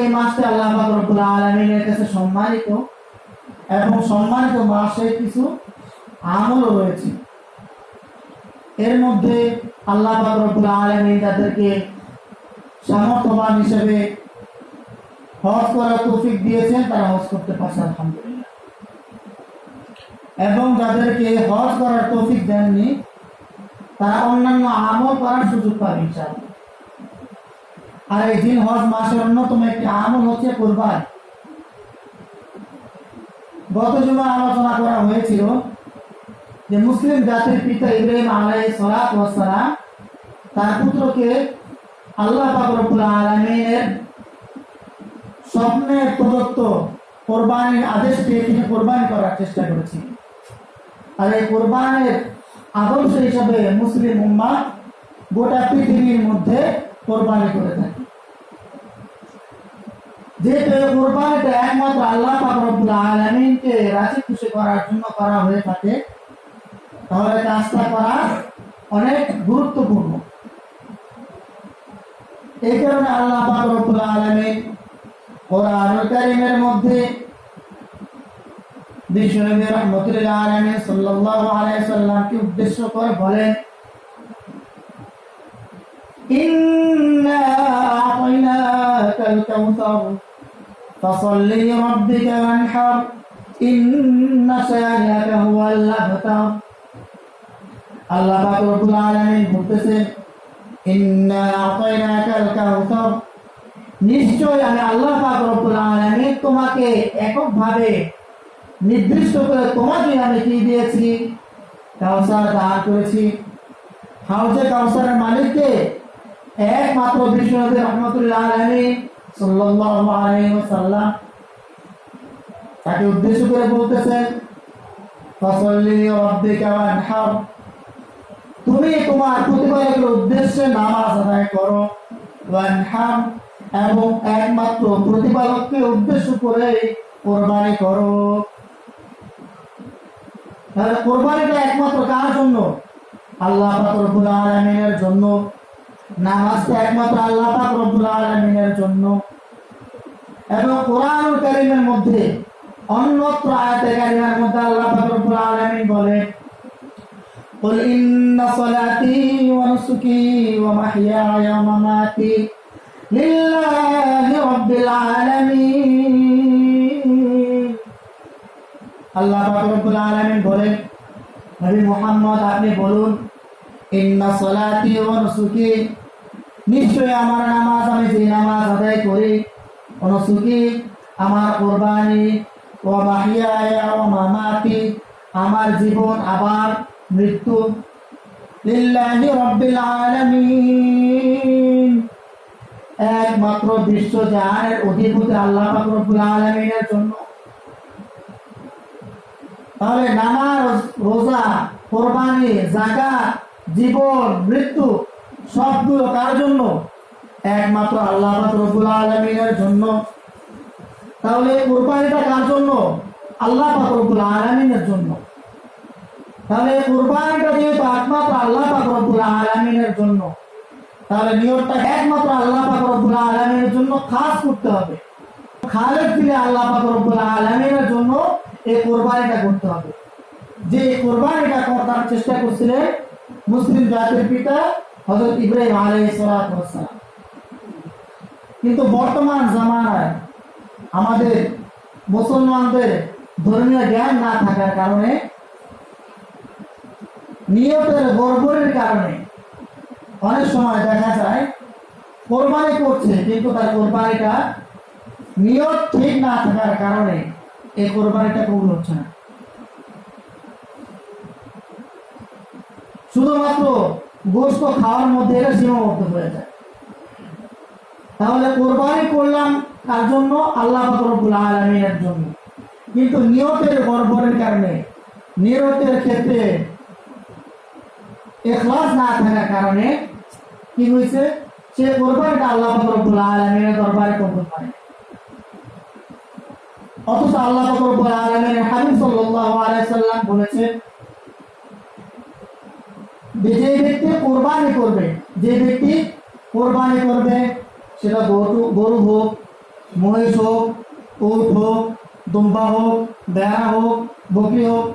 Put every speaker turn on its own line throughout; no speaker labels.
এই মাসটি আল্লাহ পাক রব্বুল আলামিনের কাছে সম্মানিত এবং সম্মানিত মাসে কিছু আমল রয়েছে। এর মধ্যে আল্লাহ পাক রব্বুল আলামিন যাদেরকে সামর্থ্যবান হিসেবে হজ করার তৌফিক দিয়েছেন তারা হজ করতে পারছে আলহামদুলিল্লাহ, এবং যাদেরকে হজ করার তৌফিক দেননি তারা অন্যান্য আমল করার সুযোগ পাবে ইনশাআল্লাহ। আর এই দিন হজ মাসের অন্যতম একটি আমল হচ্ছে কুরবান। গত জুমার আলোচনা করা হয়েছিল যে মুসলিম জাতির পিতা ইব্রাহিম আলাইহিস সালাতু ওয়াস সালাম তার পুত্রকে আল্লাহ পাক রব্বুল আলামিনের স্বপ্নে প্রদত্ত কোরবানির আদেশ পেয়ে তিনি কোরবানি করার চেষ্টা করেছেন। আর এই কোরবানের আদর্শ হিসাবে মুসলিম উম্মাহ গোটা পৃথিবীর মধ্যে কোরবানি করে থাকে। যেহেতু কোরবানিটা একমাত্র আল্লাহ পাক রব্বুল আলামিনকে রাজি খুশি করার জন্য করা হয়ে থাকে, তাহলে কাজটা করা অনেক গুরুত্বপূর্ণ। এই কারণে আল্লাহ পাক রব্বুল আলামিন কোরআনুল কারীমের মধ্যে বিশ্বনবী রাহমাতুল আলামিন সাল্লাল্লাহু আলাইহি ওয়াসাল্লামকে উদ্দেশ্য করে বলেন, ইন্না আ'তাইনাকাল কাউসার ফাসাল্লি লিরাব্বিকা ওয়ানহার ইন্না শানিআকা হুয়াল আবতার। আল্লাহ পাক রব্বুল আলামিন বলতেছেন, ইন্না আ'তাইনাকাল কাউসার, নিশ্চয় আমি আল্লাহ পাক রব্বুল আলামিন তোমাকে এককভাবে নির্দিষ্ট করে তোমাকে আমি কি দিয়েছি? কাউসার দান করেছি। হাউজে কাউসারের মালিককে একমাত্র বিশ্বনবী রাহমাতুল্লাহ আলাইহি সাল্লাল্লাহু আলাইহি ওয়াসাল্লাম। তাকে উদ্দেশ্য করে বলতেছেন, ফাসাল্লি লিরাব্বিকা ওয়ানহার, তুমি তোমার প্রতিপালকের উদ্দেশ্যে নামাজ আদায় করো, ওয়ানহার, এবং একমাত্র প্রতিপালককে উদ্দেশ্য করে কোরবানি করো। তাহলে কোরবানিটা একমাত্র কার জন্য? আল্লাহ পাক রব্বুল আলামিনের জন্য। নামাজটা একমাত্র আল্লাহ পাক রব্বুল আলামিনের জন্য। এবং কোরআনুল কারীমের মধ্যে অন্যত্র আয়াতে কারিমার মধ্যে আল্লাহ পাক রব্বুল আলামিন বলেন, কুল ইন্না সলাতি ওয়া নুসুকি ওয়া মাহইয়ায়া ওয়া মামাতি লিল্লাহি রাব্বিল আলামিন। আল্লাহ পাক রব্বুল আলামিন বলেন, নবী মুহাম্মদ আপনি বলুন, ইন্না সলাতি ওয়া নুসুকি, নিশ্চয় আমার নামাজ, আমি যে নামাজ আদায় করি, ওয়া নুসুকি, আমার কুরবানি, ওয়া মাহইয়ায়া ওয়া মামাতি, আমার জীবন আবার মৃত্যু, লিল্লাহি রাব্বিল আলামিন, একমাত্র বিশ্ব জাহানের অধিপতি আল্লাহ পাক রব্বুল আলামিনের জন্য। তাহলে নামাজ, রোজা, কোরবানি, যাকাত, জীবন, মৃত্যু সবগুলো কার জন্য? একমাত্র আল্লাহ পাক রব্বুল আলামিনের জন্য। তাহলে কোরবানিটা কার জন্য? আল্লাহ পাক রব্বুল আলামিনের জন্য। তাহলে কোরবানিটা যেহেতু একমাত্র আল্লাহ পাক রব্বুল আলামিনের জন্য, তাহলে নিয়তটা একমাত্র আল্লাহ পাক রব্বুল আলামিনের জন্য খাস করতে হবে। খালেদ দিলে আল্লাহ পাক রব্বুল আলামিনের জন্য এই কোরবানিটা করতে হবে। যে কোরবানিটা করার চেষ্টা করছিলেন মুসলিম জাতির পিতা হযরত ইব্রাহিম আলাইহিস সালাতু ওয়াস সালাম। কিন্তু বর্তমান জামানায় আমাদের মুসলমানদের ধর্মীয় জ্ঞান না থাকার কারণে, নিয়তের গড়বড়ের কারণে অনেক সময় দেখা যায় কোরবানি করছে, কিন্তু তার কোরবানিটা নিয়ত ঠিক না থাকার কারণে এই কোরবানিটা কবুল হচ্ছে না। শুধুমাত্র গোশত খাওয়ার মধ্যে এটা সীমাবদ্ধ হয়ে যায়। তাহলে কোরবানি করলাম তার জন্য, আল্লাহ পাক রব্বুল আলামিনের জন্য, কিন্তু নিয়তের গড়বড়ের কারণে, নিয়তের ক্ষেত্রে ইখলাস না থাকার কারণে কি হয়েছে? সে কোরবানিটা আল্লাহ পাক রব্বুল আলামিনের দরবারে কবুল হয়। অথচ আল্লাহ পাক রব্বুল আলামিনের হাবিব সাল্লাল্লাহু আলাইহি সাল্লাম বলেছেন, যে ব্যক্তি কোরবানি করবে, যে ব্যক্তি কোরবানি করবে, সেটা গরু হোক, মহিষ হোক, উট হোক, দুম্বা হোক, ভেড়া হোক, বকরি হোক,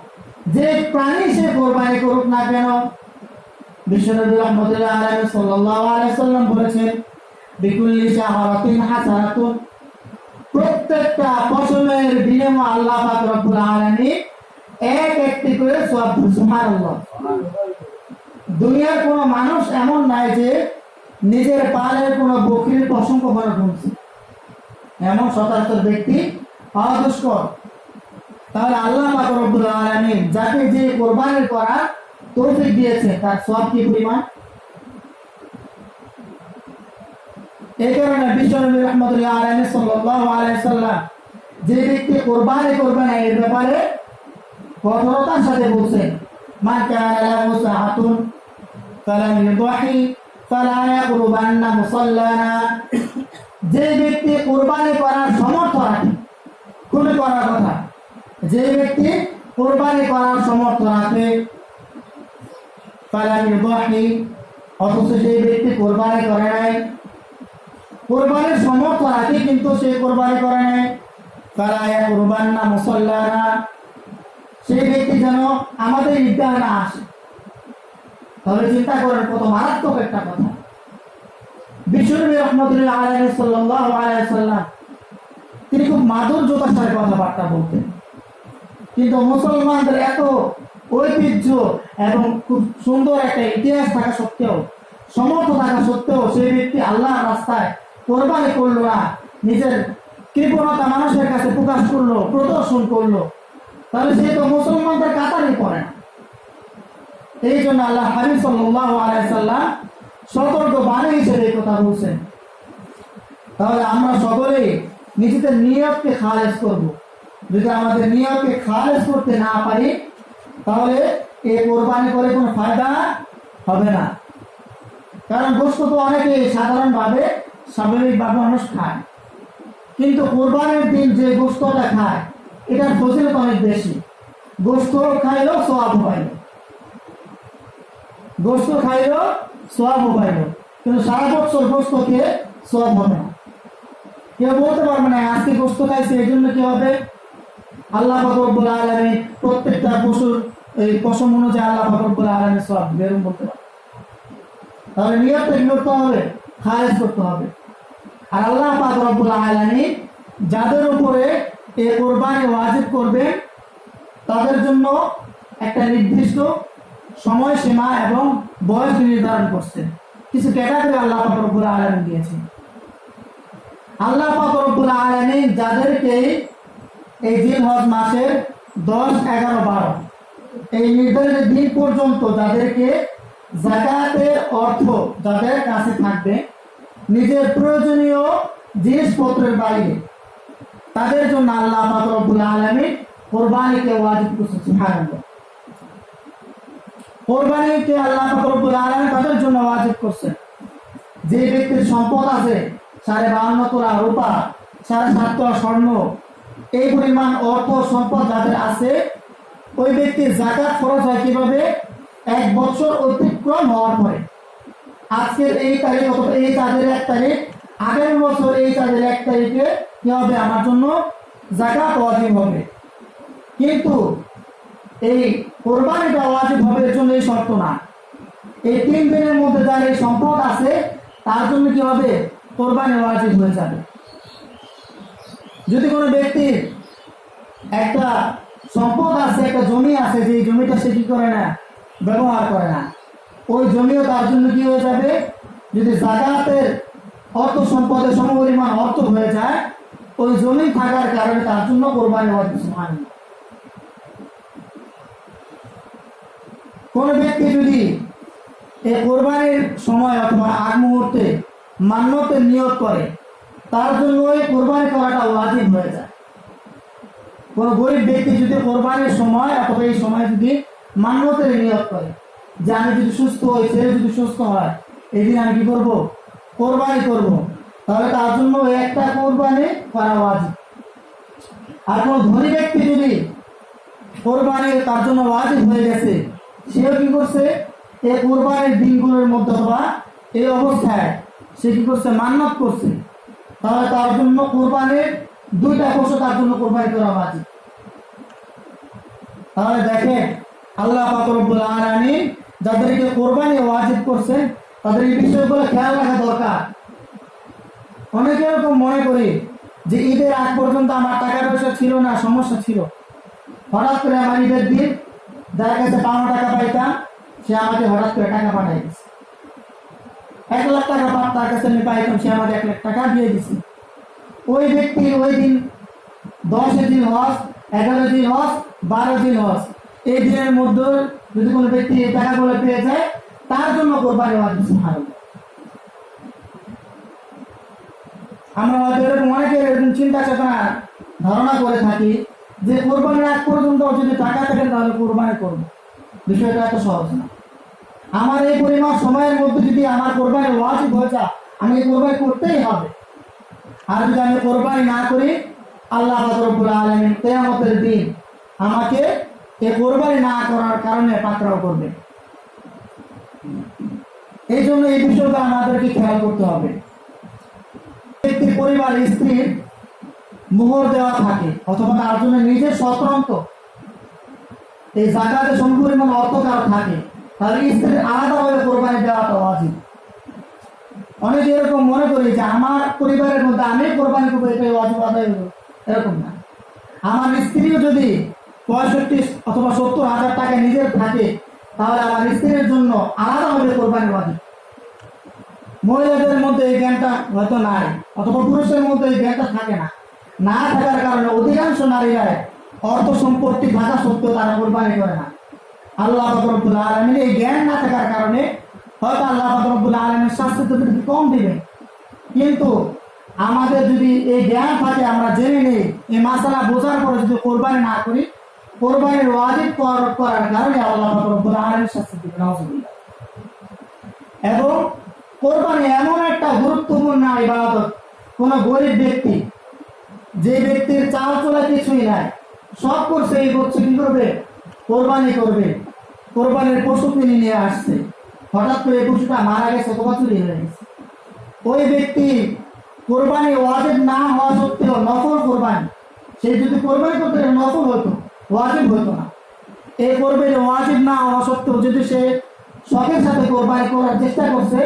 যে প্রাণী সে কোরবানি করুক না কেন, বিশ্বনবী রাহমাতুল্লাহ আলাইহি সাল্লাল্লাহু আলাইহি সাল্লাম বলেছেন, বিকুল্লি শাহরাতিন হাসানাতুন, প্রত্যেকটা ফসলের বিনিময়ে আল্লাহ পাক রব্বুল আলামিন এক একটি করে সওয়াব দেন। সুবহানাল্লাহ। দুনিয়ার কোনো মানুষ এমন নাই যে নিজের পালের কোনো বকরির প্রশংসা করে শুনছে, এমন সচরাচর ব্যক্তি পাওয়া দুষ্কর। তাহলে আল্লাহ পাক রব্বুল আলামিন যাকে যে কোরবানি করার তৌফিক দিয়েছে তার সওয়াব কি পরিমাণ। এই কারণে বিশ্বনবী রাহমাতুল্লাহ আলাইহি সাল্লাল্লাহু আলাইহি সাল্লাম যে ব্যক্তি কোরবানি করবেন এর ব্যাপারে কঠোরতার সাথে বলছেন, মান কানা লাহু সাআতুন ফালাম ইউদাহি ফালা ইয়াকরুবান্না মুসাল্লানা, যে ব্যক্তি কোরবানি করার সমর্থ রাখে, খুবই করার কথা, যে ব্যক্তি কোরবানি করার সমর্থ রাখে, ফালাম ইউদাহি, অথচ সেই ব্যক্তি কোরবানি করে নাই, কোরবানির সমর্থ রাখে কিন্তু সে কোরবানি করে নাই, ফালা ইয়াকরুবান্না মুসাল্লানা, সেই ব্যক্তি যেন আমাদের ঈদগাহ না আসে। তাহলে চিন্তা করেন কত মারাত্মক একটা কথা। বিশ্বনবী রাহমাতুল্লাহ আলাইহি সাল্লাল্লাহু আলাইহি সাল্লাম তিনি খুব মাধুর্যতার সাথে কথাবার্তা বলতেন, কিন্তু মুসলমানদের এত ঐতিহ্য এবং খুব সুন্দর একটা ইতিহাস থাকা সত্ত্বেও, সমর্থ থাকা সত্ত্বেও সেই ব্যক্তি আল্লাহর রাস্তায় কোরবানি করলো না, নিজের কৃপণতা মানুষের কাছে প্রকাশ করলো, প্রদর্শন করলো, তাহলে সে তো মুসলমানদের কাতারই পড়ে না। এই জন্য আল্লাহ হাবিব সাল্লাল্লাহু আলাইহি সাল্লাম সতর্ক বাণী হিসেবে এই কথা বলছেন। তাহলে আমরা সকলেই নিজেদের নিয়তকে খালেজ করব। যদি আমাদের নিয়তকে খালেজ করতে না পারি তাহলে এই কোরবানি করে কোনো ফায়দা হবে না। কারণ গোশত তো অনেকে সাধারণভাবে স্বাভাবিকভাবে মানুষ খায়, কিন্তু কোরবানির দিন যে গোশতটা খায় এটার ফজিলত অনেক বেশি। গোশত খাইলেও সওয়াব পাইল, গোশত খাইলেও সওয়াব পাইল, কিন্তু সারা বছর গোশত খেয়ে সওয়াব হবে না। কেউ বলতে পারবে না আজকে গোশত খাইছে এই জন্য কি হবে। আল্লাহ পাক রব্বুল আলামিন প্রত্যেকটা পশুর এই পশম অনুযায়ী আল্লাহ পাক রব্বুল আলামিন সওয়াব বেরম বলতে পারে। তাহলে নিয়তটা কি করতে হবে? খালেজ করতে হবে। আর আল্লাহ পাক রব্বুল আলামিন যাদের উপরে এই কোরবানি ওয়াজিব করবেন তাদের জন্য একটা নির্দিষ্ট সময়সীমা এবং বয়স নির্ধারণ করছেন, কিছু ক্যাটাগরি আল্লাহ পাক রব্বুল আলামিন দিয়েছেন। আল্লাহ পাক রব্বুল আলামিন যাদেরকে এই জিলহজ মাসের 10, 11, 12 এই নির্ধারিত দিন পর্যন্ত যাদেরকে যাকাতের অর্থ যাদের কাছে থাকবে নিজের প্রয়োজনীয় জিনিসপত্রের বাইরে, তাদের জন্য আল্লাহ পাক রব্বুল আলামিন কোরবানিকে ওয়াজিব করেছেন। সুবহানাল্লাহ। কোরবানিকে আল্লাহ পাক রব্বুল আলামিন তাদের জন্য ওয়াজিব করছেন যে ব্যক্তির সম্পদ আছে 52.5 তোলা রূপা, 7.5 তোলা স্বর্ণ, এই পরিমাণ অর্থ সম্পদ যাদের আছে ওই ব্যক্তির যাকাত খরচ হয় কিভাবে? 1 বছর অতিক্রম হওয়ার পরে। আজকের এই তারিখ অথবা এই চাঁদের 1 তারিখ, আগের বছর এই চাঁদের 1 তারিখে কি হবে? আমার জন্য যাকাত ওয়াজিব হবে। কিন্তু এই কোরবানিটা ওয়াজিব হবে এর জন্য এই শর্ত না। এই 3 দিনের মধ্যে যার এই সম্পদ আছে তার জন্য কি হবে? কোরবানি ওয়াজিব হয়ে যাবে। যদি কোনো ব্যক্তির একটা সম্পদ আছে, একটা জমি আছে, যে জমিটা সে কি করে না, ব্যবহার করে না, ওই জমিও তার জন্য কি হয়ে যাবে? যদি যাকাতের অর্থ সম্পদের সমপরিমাণ অর্থ হয়ে যায় ওই জমি থাকার কারণে তার জন্য কোরবানি ওয়াজিব। সুবহানাল্লাহ। কোন ব্যক্তি যদি এই কোরবানির সময় অথবা আগ মুহূর্তে মান্যতের নিয়ত করে তার জন্য ওই কোরবানি করাটা ওয়াজিব হয়ে যায়। কোন গরিব ব্যক্তি যদি কোরবানির সময় অথবা এই সময় যদি মান্যতের নিয়ত করে যে আমি যদি সুস্থ হই, ছেলে যদি সুস্থ হয়, এই দিন আমি কি করবো? কোরবানি করব, তাহলে তার জন্য একটা কোরবানি করা ওয়াজিব। আর কোন ধনী ব্যক্তি যদি কোরবানি তার জন্য ওয়াজিব হয়ে গেছে, সেও কি করছে? এই কোরবানির দিনগুলোর মধ্যে অথবা এই অবস্থায় সে কি করছে? মান্যত করছে তাহলে তার জন্য কোরবানির দুইটা পশু তার জন্য কোরবানি করা উচিত। তাহলে দেখেন আল্লাহ পাক রব্বুল আলামিন যাদেরকে কোরবানি ওয়াজিব করছেন তাদের এই বিষয়গুলো খেয়াল রাখা দরকার। অনেকে এরকম মনে করি যে ঈদের আগ পর্যন্ত আমার টাকা পয়সা ছিল না, সমস্যা ছিল, হঠাৎ করে আমার ঈদের দিন যার কাছে ৫০০ টাকা পাইতাম সে আমাকে হঠাৎ করে টাকা পাঠাই দিচ্ছে। ১ লাখ টাকা তার কাছে আমি পাইতাম, সে আমাকে ১ লাখ টাকা দিয়ে দিচ্ছে। ওই ব্যক্তি ওই দিন ১০ দিন হজ, ১১ দিন হজ, ১২ দিন হজ, এই দিনের মধ্যে যদি কোনো ব্যক্তি এই টাকাগুলো পেয়ে যায় তার জন্য কোরবানি ওয়াজিব। সুবহানাল্লাহ। আমরা হয়তো এরকম অনেকের এরকম চিন্তা চেতনা ধারণা করে থাকি যে কোরবানির আগ পর্যন্ত যদি টাকা থাকে তাহলে কোরবানি করবো। বিষয়টা এত সহজ না। আমার এই পরিমাণ সময়ের মধ্যে যদি আমার কোরবানি ওয়াজিব হয়ে যায় আমি এই কোরবানি করতেই হবে। আর যদি আমি কোরবানি না করি আল্লাহ পাক রব্বুল আলামিন কিয়ামতের দিন আমাকে এই কোরবানি না করার কারণে পাকড়াও করবে। এই জন্য এই বিষয়টা আমাদেরকে খেয়াল করতে হবে। ব্যক্তির পরিবার স্ত্রীর মোহর দেওয়া থাকে অথবা তার জন্য নিজের স্বতন্ত্র এই যাকাতে সম্পূর্ণ অর্থ কারো থাকে, তাহলে স্ত্রীর আলাদাভাবে কোরবানি দেওয়াটা উচিত। অনেকে এরকম মনে করি যে আমার পরিবারের মধ্যে আমি কোরবানি করবো, এটাই ওয়াজিব আদায় হলো, এরকম না। আমার স্ত্রীও যদি ৬৫ অথবা ৭০,০০০ টাকা নিজের থাকে তাহলে আমার স্ত্রীর জন্য আলাদাভাবে কোরবানি ওয়াজিব। মহিলাদের মধ্যে এই জ্ঞানটা হয়তো নাই অথবা পুরুষের মধ্যে এই জ্ঞানটা থাকে না, না থাকার কারণে অধিকাংশ নারীরা অর্থ সম্পত্তি থাকা সত্ত্বেও তারা কোরবানি করে না। আল্লাহ পাক রব্বুল আলামিন এই জ্ঞান না থাকার কারণে হয়তো আল্লাহ পাক রব্বুল আলামিন শাস্তি তো কম দিবেন, কিন্তু আমাদের যদি এই জ্ঞান থাকে আমরা জেনে নেই এই মাসালা বোঝার পরে যদি কোরবানি না করি কোরবানির ওয়াজিব করার কারণে আল্লাহ পাক রব্বুল আলামিন শাস্তি দিবেন। নাউজুবিল্লাহ। এবং কোরবানি এমন একটা গুরুত্বপূর্ণ ইবাদত, কোন গরিব ব্যক্তি যে ব্যক্তির চাল চলা কিছুই নাই, সব করছে, এই করছে, কি করবে? কোরবানি করবে। কোরবানির পশু কিনে নিয়ে আসছে, হঠাৎ করে এই পশুটা মারা গেছে অথবা চুরি হয়ে গেছে, ওই ব্যক্তি কোরবানি ওয়াজিব না হওয়া সত্ত্বেও নফল কোরবানি, সে যদি কোরবানি করতে নফল হতো, ওয়াজিব হতো না। এই কোরবানি ওয়াজিব না হওয়া সত্ত্বেও যদি সে শখের সাথে কোরবানি করার চেষ্টা করছে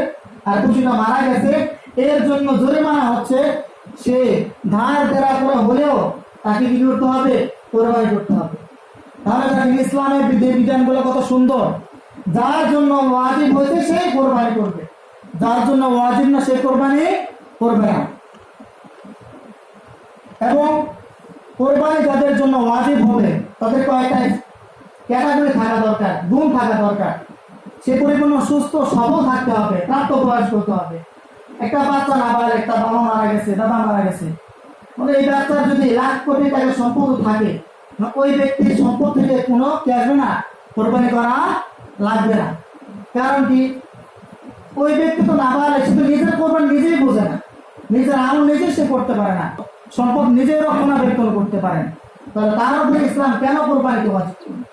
আর পশুটা মারা গেছে, এর জন্য জরিমানা হচ্ছে সে ধার দেনা করে হলেও তাকে কি করতে হবে? কোরবানি করতে হবে। তাহলে দেখেন ইসলামের বিধানগুলো কত সুন্দর। যার জন্য ওয়াজিব হয়েছে সেই কোরবানি করবে, যার জন্য ওয়াজিব না সে কোরবানি করবে না। এবং কোরবানি যাদের জন্য ওয়াজিব হবে তাদের কয়েকটা ক্যাটাগরি থাকা দরকার, গুণ থাকা দরকার। সে পরিপূর্ণ সুস্থ সবল থাকতে হবে, প্রাপ্তবয়স্ক করতে হবে। একটা বাচ্চা নাবালক, একটা বাবা মারা গেছে, দাদা মারা গেছে, মানে এই বাচ্চার যদি লাখ কোটি টাকা সম্পদ থাকে ওই ব্যক্তির সম্পদ থেকে কোনো কি আসবে না? কোরবানি করা লাগবে না। কারণ কি? ওই ব্যক্তি তো নাবালক, সে তো নিজের কোরবানি নিজেই বোঝে না, নিজের আমল নিজেই সে করতে পারে না, সম্পদ নিজেই রক্ষণাবেক্ষণ করতে পারেন, তাহলে তার উপরে ইসলাম কেন কোরবানিকে ওয়াজিব করবে?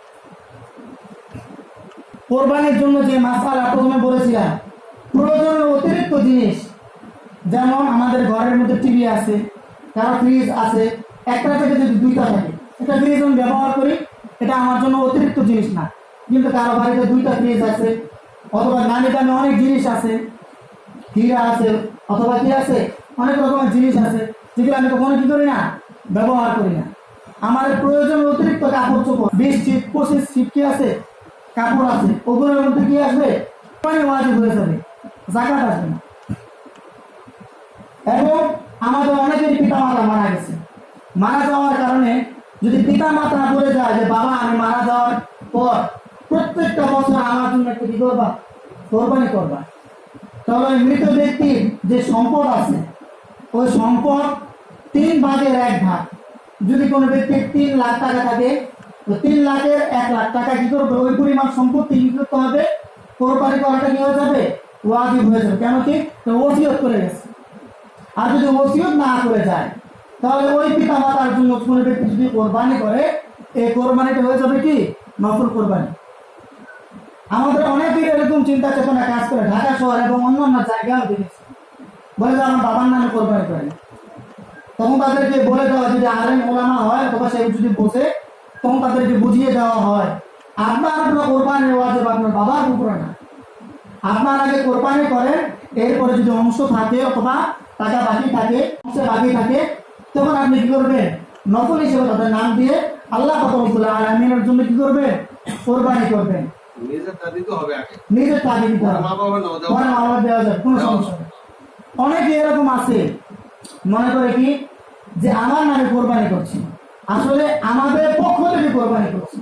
কোরবানির জন্য যে মাসালা প্রথমে বলেছিলাম, প্রয়োজনের অতিরিক্ত জিনিস, যেমন আমাদের ঘরের মধ্যে টিভি আছে, কারো ফ্রিজ আছে, একটা থেকে যদি দুইটা থাকে, এটা ফ্রিজ আমি ব্যবহার করি, এটা আমার জন্য অতিরিক্ত জিনিস না। কিন্তু কারো বাড়িতে 2টা ফ্রিজ আছে, অথবা নামি দামে অনেক জিনিস আছে, হীরা আছে, অথবা কি আছে, অনেক রকমের জিনিস আছে যেগুলো আমি কখনো কি করি না? ব্যবহার করি না। আমার প্রয়োজন অতিরিক্ত কাপড় চোপড় 20 ছিট 25 ছিট কি আছে কাপড় আছে, ওগুলোর মধ্যে কি আসবে? কোরবানি ওয়াজিব হয়ে যাবে, যাকাত আসবে না। এবং আমাদের অনেকের পিতা মাতা মারা গেছে, মারা যাওয়ার কারণে যদি পিতা মাতা বলে যায় যে বাবা আমি মারা যাওয়ার পর প্রত্যেকটা বছর আমার জন্য একটা কি করবা? কোরবানি করবা, তাহলে ওই মৃত ব্যক্তির যে সম্পদ আছে ওই সম্পদ 3 ভাগের 1 ভাগ, যদি কোনো ব্যক্তির 3 লাখ টাকা থাকে তো 3 লাখের 1 লাখ টাকা কি করবে? ওই পরিমাণ সম্পত্তি কি করতে হবে? কোরবানি করাটা কি হয়ে যাবে? ওয়াজিব হয়ে যাবে। কেন কি? ওসিয়ত করে গেছে। আর যদি ওসিয়ত না করে যায় তাহলে ওই পিতা মাতার জন্য কোনো ব্যক্তি যদি কোরবানি করে এই কোরবানিটা হয়ে যাবে কি? নফল কোরবানি। আমাদের অনেকেই এরকম চিন্তা চেতনা কাজ করে, ঢাকা শহর এবং অন্যান্য জায়গাও দেখেছি, বলে যে আমার বাবার নামে কোরবানি করে, তখন তাদেরকে বলে দেওয়া, যদি আলেম ওলামা হয় অথবা সে যদি বসে, তখন তাদেরকে বুঝিয়ে দেওয়া হয় আপনার কোনো কোরবানির ওয়াজিব আপনার বাবার উপরে না। আপনার আগে কোরবানি করেন, এরপরে যদি অংশ থাকে অথবা টাকা বাকি থাকে, অংশ বাকি থাকে, তখন আপনি কি করবেন? নফল হিসেবে তাদের নাম দিয়ে আল্লাহ পাক রব্বুল আলামিনের জন্য কি করবেন? কোরবানি করবেন।
নিজের দাবি তো হবে আগে,
নিজের টাকা দিতে হবে,
মা বাবা নাও দাও,
মা বাবা দেওয়া যাবে, কোনো সমস্যা নেই। অনেকে এরকম আছে মনে করে কি যে আমার নামে কোরবানি করছি, আসলে আমাদের পক্ষ থেকে কোরবানি করছি।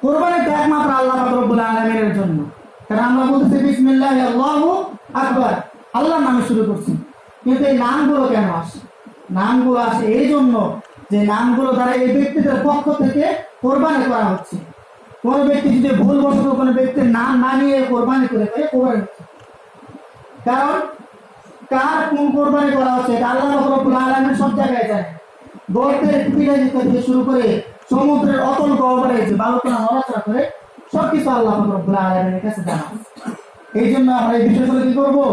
কোরবানিটা একমাত্র আল্লাহ পাক রব্বুল আলামিনের জন্য, কারণ আমরা বলতেছি বিসমিল্লাহি আল্লাহু আকবার, আল্লাহর নামে শুরু করছি। কিন্তু এই নামগুলো কেন আসে? নামগুলো আসে এই জন্য যে নামগুলো দ্বারা এই ব্যক্তিদের পক্ষ থেকে কোরবানি করা হচ্ছে। কোন ব্যক্তি যদি ভুলবশত কোনো ব্যক্তির নাম না নিয়ে কোরবানি করে ফেলে, কোরবানি হচ্ছে। কারণ কার কোন কোরবানি করা হচ্ছে এটা আল্লাহ রাব্বুল আলামিন সব জায়গায় জানে। গর্তের পিঠে থেকে শুরু করে সমুদ্রের অতল গহ্বরে যে বালুকণা নড়াচড়া করে সবকিছু আল্লাহ রাব্বুল আলামিনের কাছে জানা আছে। এই জন্য আমরা এই বিষয়গুলো কি করবো?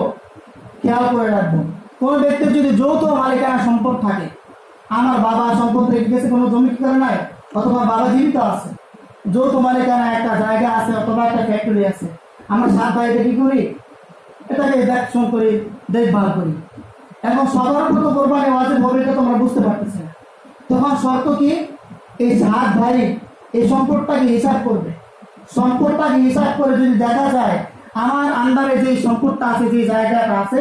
খেয়াল করে রাখবো। কোন ব্যক্তির যদি যৌথ মালিকানা সম্পদ থাকে, আমার বাবা সম্পদ রেখে গেছে, কোনো জমি করে নাই, অথবা বাবা জীবিত আছে, যৌথ মালিকানা একটা জায়গা আছে অথবা একটা ফ্যাক্টরি আছে, আমরা 7 ভাইতে কি করি? এটাকে দেখশন করি, দেখভাল করি। এখন সাধারণত কোরবানি ওয়াজিব হবে এটা তোমরা বুঝতে পারতেছি না। তখন শর্ত কি? এই 7 ভাই এই সম্পদটাকে হিসাব করবে। সম্পদটাকে হিসাব করে যদি দেখা যায় আমার আন্ডারে যে সম্পদটা আছে, যে জায়গাটা আছে,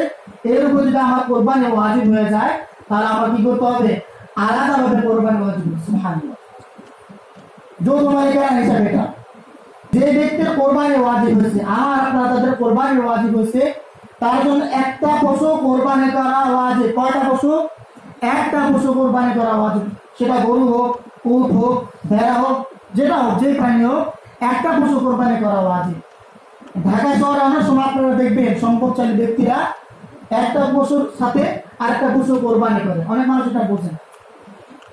এর উপর যদি আমার কোরবানি ওয়াজিব হয়ে যায়, তাহলে আমার কি করতে হবে? আলাদাভাবে কোরবানি ওয়াজিব। সুবহানাল্লাহ। যৌথ মালিকানা হিসাব এটা। যে ব্যক্তির কোরবানি ওয়াজিব হয়েছে, আমার আপনার তাদের কোরবানি ওয়াজিব হয়েছে, তার জন্য একটা পশু কোরবানি করা ওয়াজিব। কয়টা পশু? একটা পশু কোরবানি করা ওয়াজিব। সেটা গরু হোক, উট হোক, ভেড়া হোক, যেটা হোক, যে প্রাণী হোক, একটা পশু কোরবানি করা ওয়াজিব। ঢাকা শহরে অনেক সময় আপনারা দেখবেন সম্পদশালী ব্যক্তিরা একটা পশুর সাথে আরেকটা পশু কোরবানি করে, অনেক মানুষ এটা বোঝে না।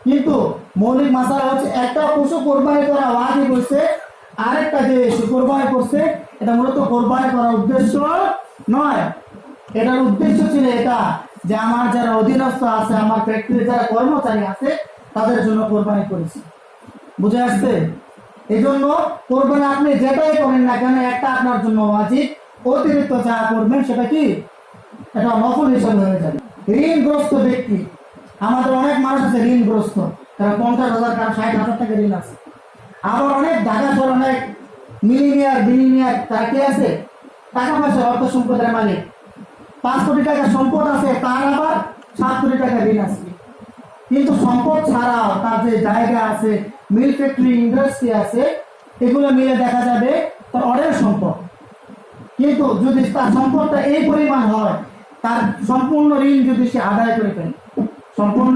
কিন্তু মৌলিক মাসালা হচ্ছে একটা পশু কোরবানি করা ওয়াজিব হয়েছে, আরেকটা যে কোরবানি করছে এটা মূলত কোরবানি করার উদ্দেশ্য নয়। এটার উদ্দেশ্য ছিল এটা যে আমার যারা অধীনস্থ আছে, আমার ফ্যাক্টরি যারা কর্মচারী আছে, তাদের জন্য কোরবানি করেছি। বুঝে আসছে? এই জন্য কোরবানি আপনি যেটাই করেন না কেন, একটা আপনার জন্য ওয়াজিব, অতিরিক্ত যা করবেন সেটা কি? এটা নফল হিসাবে হয়ে যাবে। ঋণগ্রস্ত ব্যক্তি, আমাদের অনেক মানুষ আছে ঋণগ্রস্ত, তারা 50,000 কার 60,000 টাকা ঋণ আছে। আবার অনেক ঢাকা শহর অনেক বিলিনিয়ার তার কি আছে? টাকা পয়সা, অর্থ সম্পদের মালিক, 5 কোটি টাকা সম্পদ আছে, তার আবার 7 কোটি টাকা ঋণ আছে। কিন্তু সম্পদ ছাড়াও তার যে জায়গা আছে, মিল ফ্যাক্টরি, ইন্ডাস্ট্রি আছে, এগুলো মিলে দেখা যাবে তার অনেক সম্পদ। কিন্তু যদি তার সম্পদটা এই পরিমাণ হয়, তার সম্পূর্ণ ঋণ যদি সে আদায় করে ফেলে, সম্পূর্ণ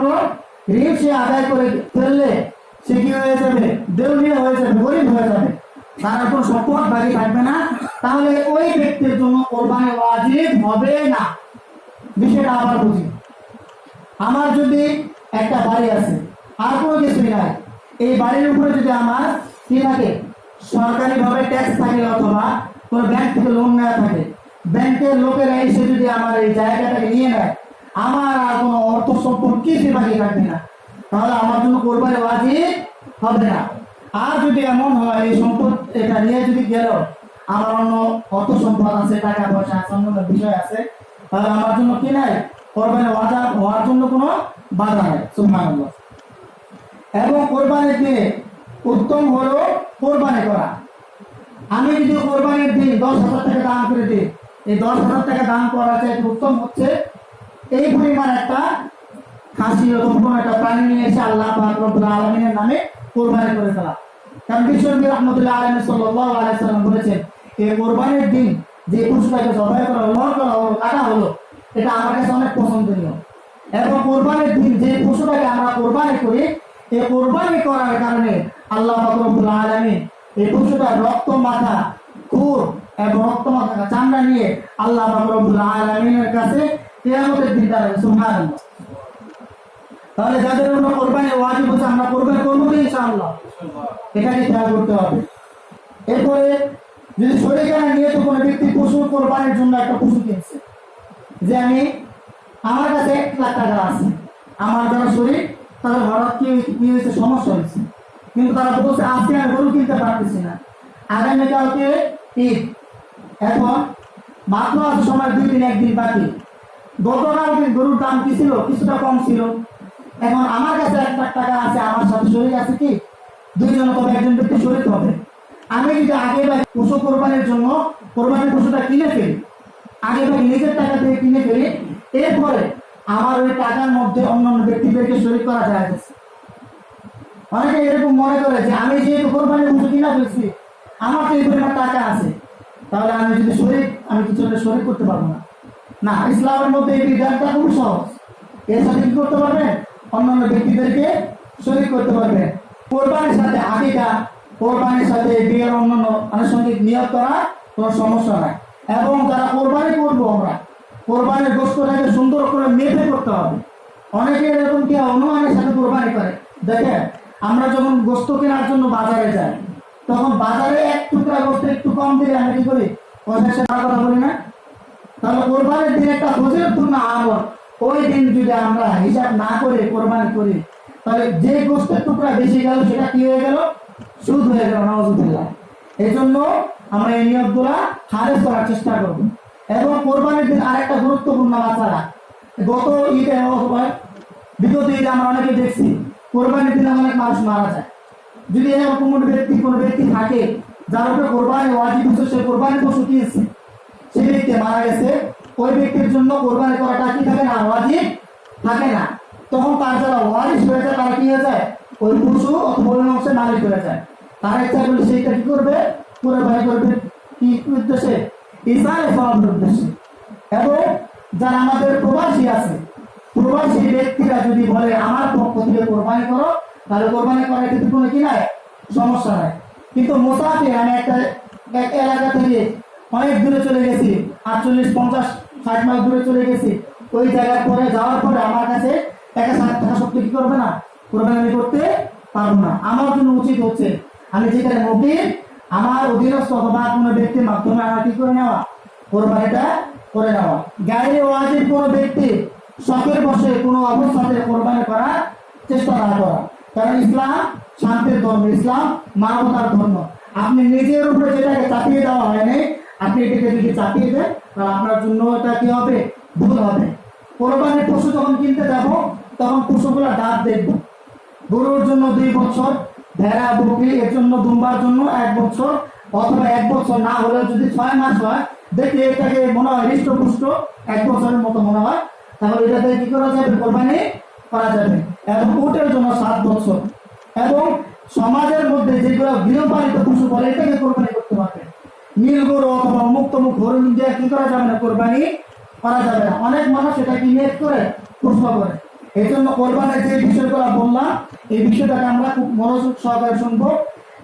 ঋণ সে আদায় করে ফেললে সে কি হয়ে যাবে? দেউলিয়া হয়ে যাবে, গরিব হয়ে যাবে, তার কোনো সম্পদ বাকি থাকবে না। তাহলে ওই ব্যক্তির জন্য কোরবানি ওয়াজিব হবে না। বিষয়টা আবার বুঝি। আমার যদি একটা বাড়ি আছে, আর কোনো কিছুই নাই, এই বাড়ির উপরে যদি আমার কি থাকে? সরকারিভাবে ট্যাক্স থাকে অথবা কোনো ব্যাংক থেকে লোন নেওয়া থাকে, ব্যাংকের লোকেরা এসে যদি আমার এই জায়গাটাকে নিয়ে নেয়, আমার আর কোনো অর্থ সম্পদ কিছুই বাকি থাকবে না, তাহলে আমার জন্য কোরবানি ওয়াজিব হবে না। আর যদি এমন হয় এই সম্পদ এটা নিয়ে যদি গেল, আমার অন্য অর্থ সম্পদ আছে, টাকা পয়সা আছে, অন্য বিষয় আছে, তাহলে আমার জন্য কি নাই? কোরবানি ওয়াজিব হওয়ার জন্য কোনো বাধা নাই। সুবহানাল্লাহ। এবং কোরবানির দিনে উত্তম হলো কোরবানি করা। আমি যদি কোরবানির দিন 10,000 টাকা দান করে দিই, এই 10,000 টাকা দান করা চাইতে উত্তম হচ্ছে এই পরিমাণ একটা খাসি এবং কোনো একটা প্রাণী নিয়ে এসে আল্লাহ পাক রব্বুল আলামিনের নামে কোরবানি করে ফেলা। কারণ বিশ্বনবী রাহমাতুল্লাহ আলাইহি সাল্লাল্লাহু আলাইহি সাল্লাম বলেছেন, এই কোরবানির দিন যে পশুটাকে জবাই করা হলো, কাটা হলো, এটা আমার কাছে অনেক পছন্দনীয়। এবং কোরবানির দিন যে পশুটাকে আমরা কোরবানি করি, এই কোরবানি করার কারণে আল্লাহ পাক রব্বুল আলামিন এই পশুটার রক্ত মাথা, খুর এবং রক্ত মাথা চামড়া নিয়ে আল্লাহ পাক রব্বুল আলামিনের কাছে কিয়ামতের দিন দাঁড়াবে। সুবহানাল্লাহ। তাহলে যাদের উপর কোরবানি ওয়াজিব হচ্ছে, আমরা কোরবানি করবো তো ইনশাআল্লাহ, এটাকে খেয়াল করতে হবে। এরপরে যদি শরীয়তের নিয়ত কোনো ব্যক্তি পশু কোরবানির জন্য একটা পশু কিনছে, যে আমি আমার কাছে 1 লাখ টাকা আছে, আমার যারা শরীর তাদের হঠাৎ কি হয়েছে, সমস্যা হয়েছে, কিন্তু তারা বলছে আজকে আমি গরু কিনতে পারতেছি না, আগামীকালকে ঈদ, এখন মাত্র আছে সময় 2 দিন 1 দিন বাকি। গতকালকে গরুর দাম কি ছিল, কিছুটা কম ছিল, এখন আমার কাছে 1 লাখ টাকা আছে, আমার সাথে শরীর আছে কি, দুইজন তবে একজন ব্যক্তি শরীর হবে। আমি যদি আগে ভাই পশু কোরবানির জন্য কোরবানির পশুটা কিনে ফেলি, আগে ভাই নিজের টাকা দিয়ে কিনে ফেলি, এরপরে আমার ওই টাকার মধ্যে অন্যান্য ব্যক্তিদেরকে শরীর করা যায়। অনেকে এরকম মনে করে যে আমি যেহেতু কোরবানির পশু কিনা ফেলছি, আমার তো এই পরিমাণ টাকা আছে, তাহলে আমি যদি আমি কিছু শরীর করতে পারবো না। না, ইসলামের মধ্যে এই বিধানটা খুব সহজ। এর সাথে কি করতে পারবে, অন্যান্য ব্যক্তিদেরকে শরীর করতে পারবে। কোরবানির সাথে আকিকা, কোরবানির সাথে বিয়ের অন্যান্য আনুষঙ্গিক নিয়োগ করা কোনো সমস্যা নাই। এবং যারা কোরবানি করবো, আমরা কোরবানির গোশতটাকে সুন্দর করে মেপে করতে হবে। অনেকে এরকম কি অনুমানের সাথে কোরবানি করে। দেখেন, আমরা যখন গোশত কেনার জন্য বাজারে যাই, তখন বাজারে 1 টুকরা গোশত একটু কম দিলে আমরা কি করি, পয়সার সাথে কথা বলি না। তাহলে কোরবানির দিন একটা ফজিলতপূর্ণ আমল, ওই দিন যদি আমরা হিসাব না করে কোরবানি করি, তাহলে যে গোশতের টুকরা বেশি গেল সেটা কি হয়ে গেল, সুদ হয়ে গেল, নাউযুবিল্লাহ। এই জন্য আমরা এই নিয়মগুলা খারেজ করার চেষ্টা করব। এবং কোরবানির দিন আরেকটা গুরুত্বপূর্ণ মাসালা, গত ঈদে অথবা বিগত ঈদে আমরা অনেকে দেখছি কোরবানির দিনে অনেক মানুষ মারা যায়। যদি এরকম কোনো ব্যক্তি থাকে যার উপরে কোরবানি ওয়াজিব হচ্ছে, সে কোরবানি পশু কিনেছে, সে ব্যক্তি মারা গেছে, ওই ব্যক্তির জন্য কোরবানি করাটা কি থাকে না, ওয়াজিব থাকে না। তখন তার যারা ওয়ারিশ হয়ে যায়, তারা কি হয়ে যায়, ওই পশু অথবা ওই অংশের মালিক হয়ে যায়। তারা ইচ্ছা করলে সেইটা কি করবে, কোরবানি করবে, কি উদ্দেশ্যে, ইসরায়েল ফলানোর উদ্দেশ্যে। এবং যারা আমাদের প্রবাসী আছে, প্রবাসী ব্যক্তিরা যদি বলে আমার পক্ষ থেকে কোরবানি করো, তাহলে কোরবানি করার ক্ষেত্রে কোনো কি নাই, সমস্যা নাই। কিন্তু মুসাফির, আমি এক এলাকা থেকে অনেক দূরে চলে গেছি, 48, 50, 60 মাইল দূরে চলে গেছি, ওই জায়গার পরে যাওয়ার পরে আমার কাছে টাকা থাকা সত্ত্বেও কি করবে না, কোরবানি আমি করতে পারবো না। আমার জন্য উচিত হচ্ছে আমি যেখানে মুকিম, আমার অধীনস্থ অথবা কোনো ব্যক্তির মাধ্যমে আমার কি করে নেওয়া, কোরবানিটা করে নেওয়া। গায়ে ওয়াজিব কোনো ব্যক্তি শখের বসে কোনো অবস্থাতে কোরবানি করার চেষ্টা না করা, কারণ ইসলাম শান্তির ধর্ম, ইসলাম মানবতার ধর্ম। আপনি নিজের উপরে যেটাকে চাপিয়ে দেওয়া হয়নি, আপনি এটাকে যদি চাপিয়ে দেন, তাহলে আপনার জন্য এটা কি হবে, ভুল হবে। কোরবানির পশু যখন কিনতে যাব, তখন পশুগুলা দাঁত দেখবো। গরুর জন্য 2 বছর, ভেড়া বকরি এর জন্য দুম্বার জন্য 1 বছর, অথবা 1 বছর না হলেও যদি 6 মাস হয়, দেখে এটাকে মনে হয় হৃষ্টপুষ্ট 1 বছরের মতো মনে হয়, তাহলে এটাতে কি করা যাবে, কোরবানি করা যাবে। এবং উটের জন্য 7 বছর। এবং সমাজের মধ্যে যেগুলো গৃহপালিত পশু বলে, এটাকে কোরবানি করতে পারবে। নীল গরু অথবা মুক্ত মুখ হরিণ দিয়ে কি করা যাবে না, কোরবানি করা যাবে না। অনেক মানুষ এটাকে নিয়ত করে প্রশ্ন করে। এই জন্য কোরবানির যে বিষয়গুলো বললাম, এই বিষয়টাকে আমরা খুব মনোযোগ সহকারে শুনবো।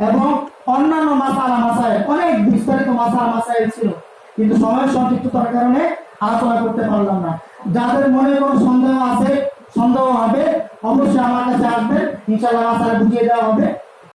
এবং অন্যান্য মাসাইল, অনেক বিস্তারিত মাসাইল ছিল, কিন্তু সময়ের সংক্ষিপ্ততার কারণে আলোচনা করতে পারলাম না। যাদের মনে কোনো সন্দেহ আছে, সন্দেহ হবে, অবশ্যই আমার কাছে আসবেন, ইনশাআল্লাহ মাসাইল বুঝিয়ে দেওয়া হবে।